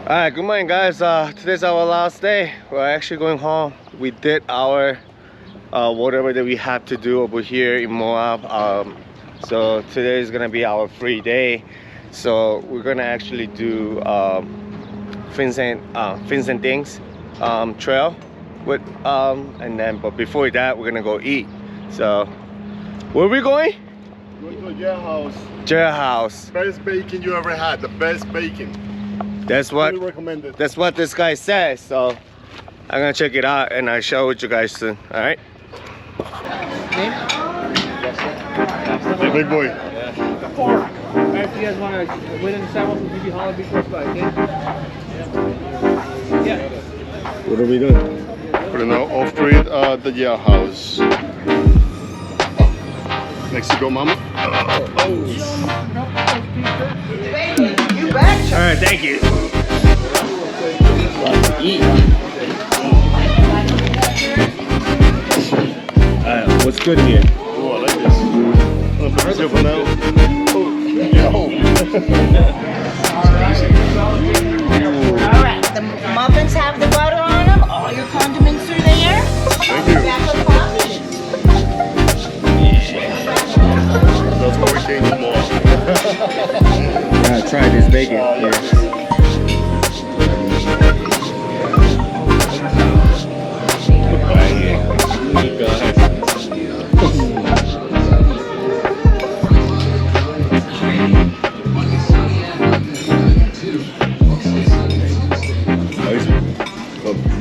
Alright, good morning guys. Today's our last day. We're actually going home. We did our whatever that we have to do over here in Moab. So today is gonna be our free day. So we're gonna actually do Fins and Things trail with and then but before that we're gonna go eat. So where are we going? Going to a jailhouse. Jailhouse. Best bacon you ever had. The best bacon. That's what. Really recommended. That's what this guy says. So I'm gonna check it out and I'll show it you guys soon. All right. Hey, big boy. If you guys want to wait in the sidewalk, we'll give you holler before it's by, okay? Yeah. What are we doing? We're now off street at the jailhouse. Mexico, mama. You betcha. All right, thank you. What's good here? Oh, I like this. Preparación for now. All right, the muffins have the butter on them. All your condiments are there. Thank you. Back of the coffee. That's what we came to more. Gotta try this bacon.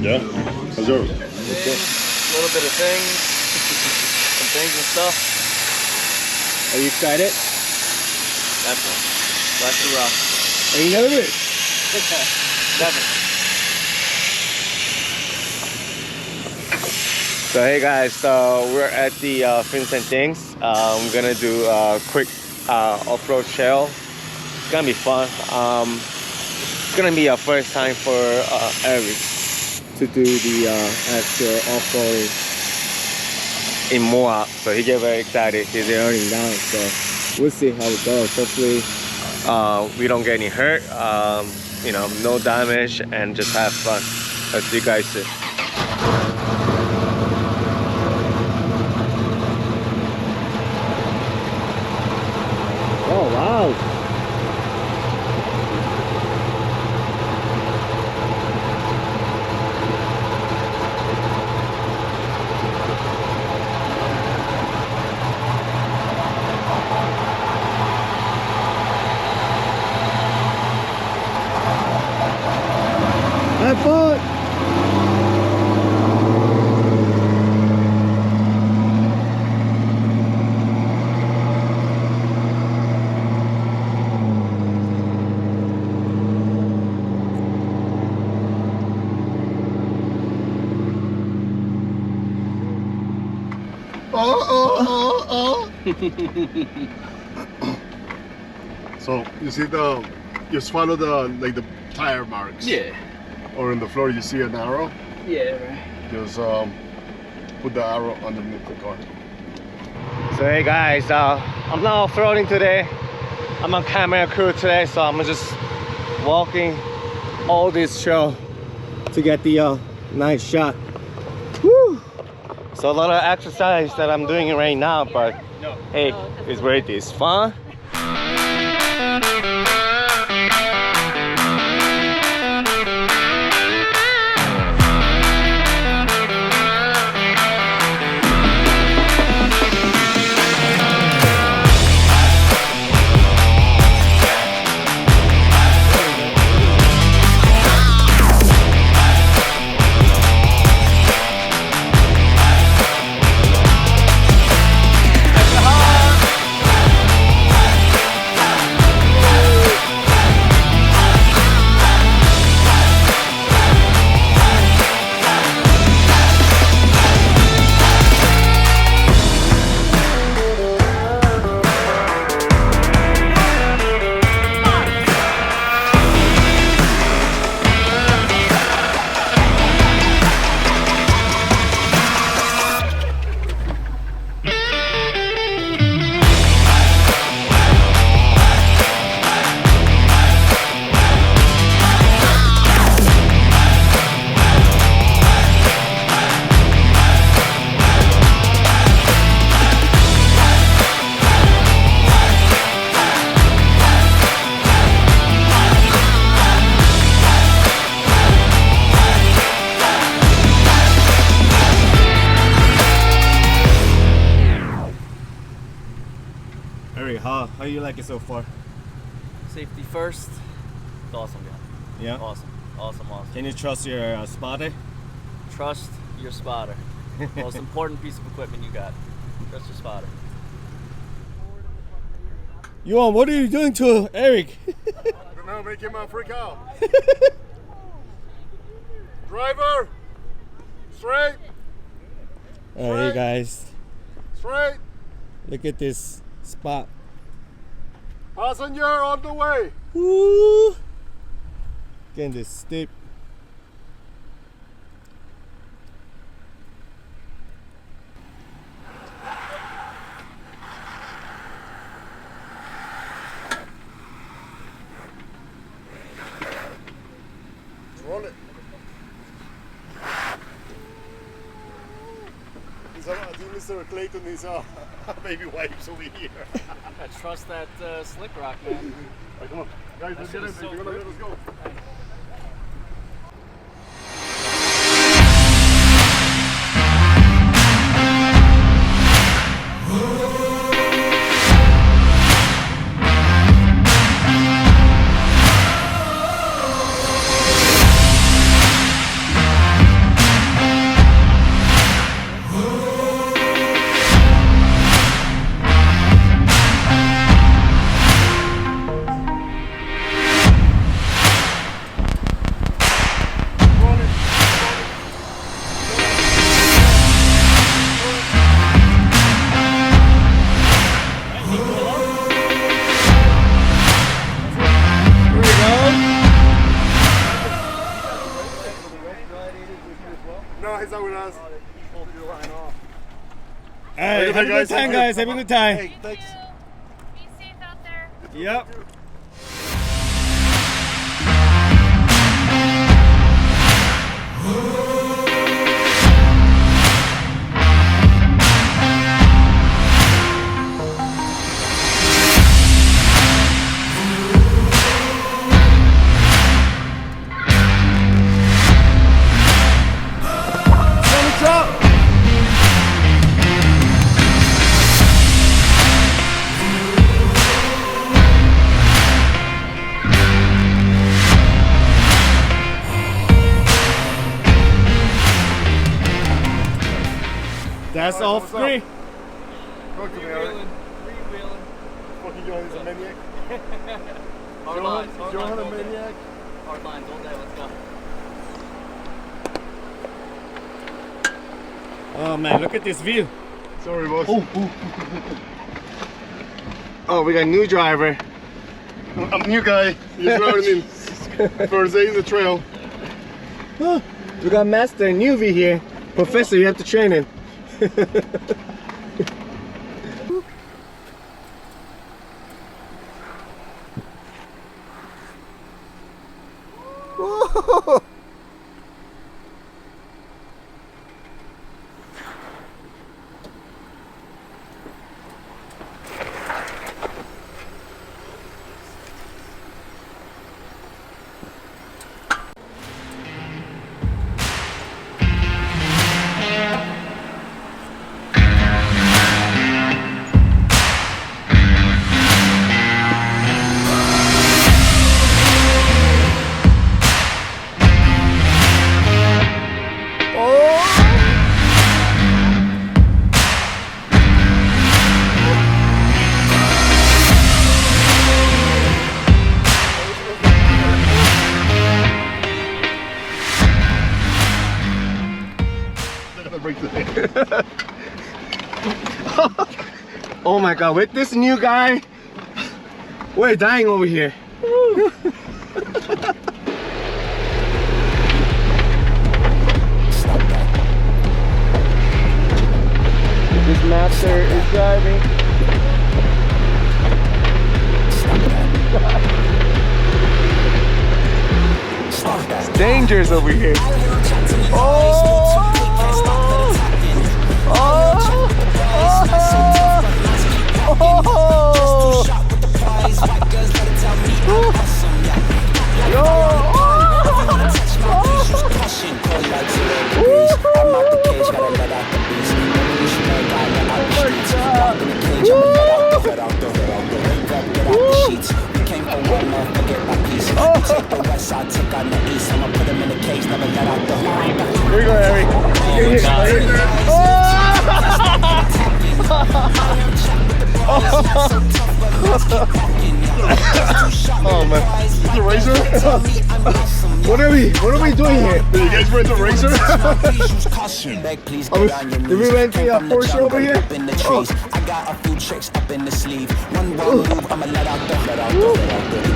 Yeah. How's yours? A little bit of things, some things and stuff. Are you excited? Definitely. That's the rock. Are you nervous? Definitely. So hey guys, so we're at the Fins and Things. I'm gonna do a quick off-road trail. It's gonna be fun. It's gonna be our first time for Eric to do the actual off-road in Moab. So he get very excited. He's running down. So we'll see how it goes. Hopefully we don't get any hurt. You know, no damage, and just have fun. Let's see you guys soon. Oh wow. Have fun! So you see you swallow the tire marks. Yeah. Or in the floor you see an arrow. Yeah, right. Just put the arrow underneath the car. So hey guys, I'm not off-roading today. I'm on camera crew today, so I'm just walking all this trail to get the nice shot. Woo! So a lot of exercise that I'm doing right now, but hey, it's worth it. It's fun. Eric, how you like it so far? Safety first. It's awesome, yeah. Yeah. Awesome. Awesome. Can you trust your spotter? Trust your spotter. Most important piece of equipment you got. Trust your spotter. Yuan, what are you doing to Eric? Now make him freak out. Driver, straight, Hey guys, straight. look at this spot. Passenger on the way. Woo! Getting this steep. Roll it. I think Mr. Clayton is baby wipes over here. I trust that slick rock, man. Right, come on, guys, let's get in. so Let's go. No, he's not with us. Hey, have a good time, guys. Have a good time. Hey, thanks. Be safe out there. Yep. That's all what's up? three. Talk to me, Eric. Fucking Johan is a maniac. Hard lines. Johan a all day. maniac. Hard lines all day. Let's go. Oh man, look at this view. Sorry, boss. Oh, we got a new driver. I'm a new guy. He's learning. First day in the trail. We got Master and Newbie here. Professor, you have to train him. Oh my god, with this new guy, we're dying over here. This Master is driving. It's dangerous over here. sheets. We came for one more, forget my peace. Take the west side, take on the east. I'ma put them in the cage, never let out the line. Here we go, Harry. Oh man, The razor? what are we doing here? Did you guys rent the razor? Did we rent a Porsche over here? I got a few tricks up in the sleeve. One move, I'ma let out the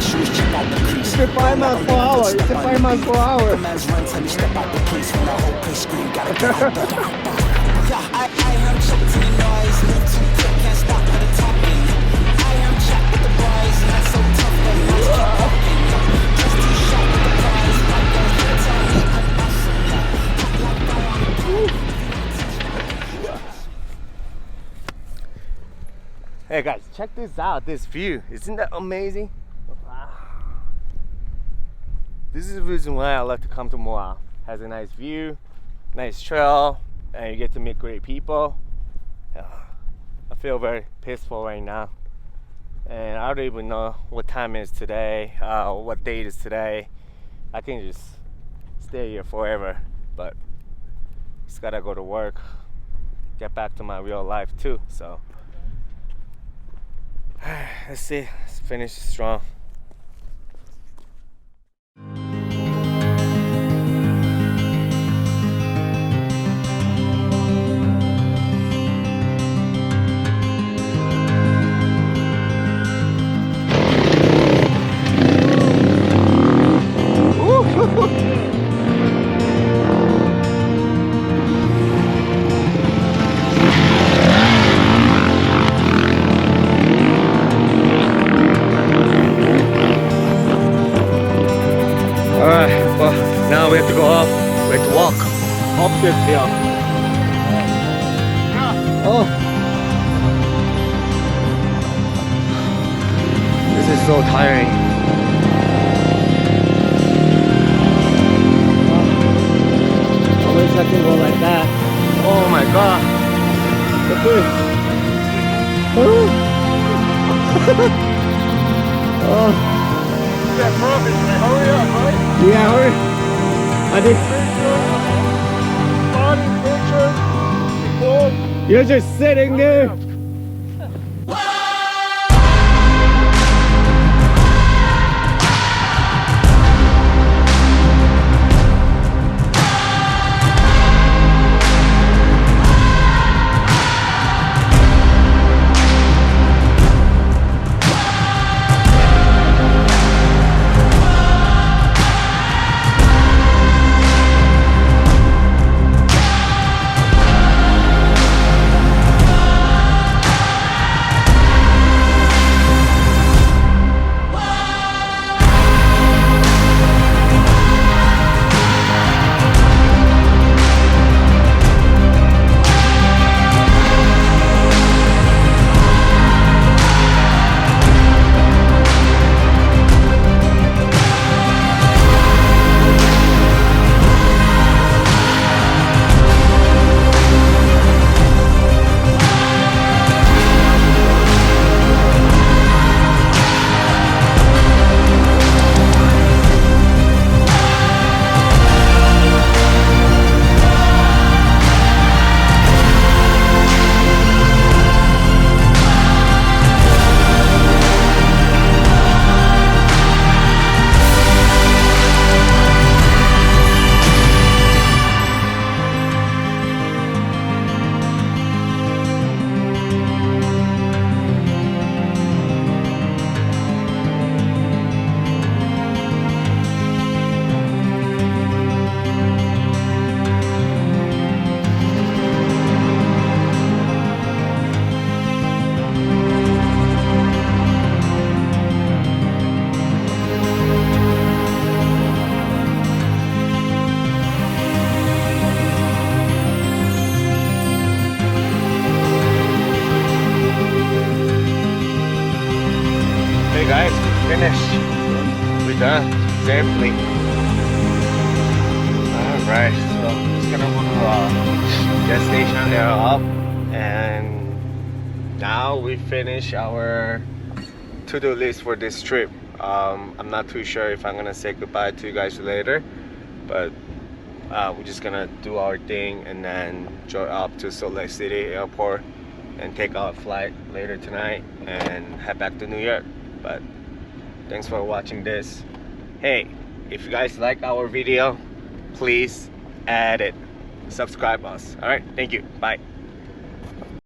shoes, check out the crease. It's 5 miles per hour. It's 5 miles per hour. Man's run till he step out the crease. When the whole place scream, gotta get out the yeah, I am choked to the noise. Move too quick, can't stop for the talking. I am Jack with the boys, and that's so tough, but must keep walking. Just too sharp with the prize. My girl here tell me I'm awesome. Hey guys, check this out. This view, isn't that amazing? Wow. This is the reason why I like to come to Moab. Has a nice view, nice trail, and you get to meet great people. I feel very peaceful right now, and I don't even know what time it is today, what date is today. I can just stay here forever, but just gotta go to work, get back to my real life too. So let's see, let's finish strong. Now we have to go up. We have to walk up this hill. Oh, this is so tiring. I wish I could go like that. Oh my god. Look at this. Oh. That profit, man. Hurry up, right? Yeah, hurry. I think Body, picture, before. you're just sitting there. Guys, finished. We're done safely. Alright, so just gonna go to gas station there up, and now we finish our to-do list for this trip. I'm not too sure if I'm gonna say goodbye to you guys later, but we're just gonna do our thing and then drive up to Salt Lake City airport and take our flight later tonight and head back to New York. But thanks for watching this. Hey, if you guys like our video, please add it, subscribe us. All right, thank you, bye.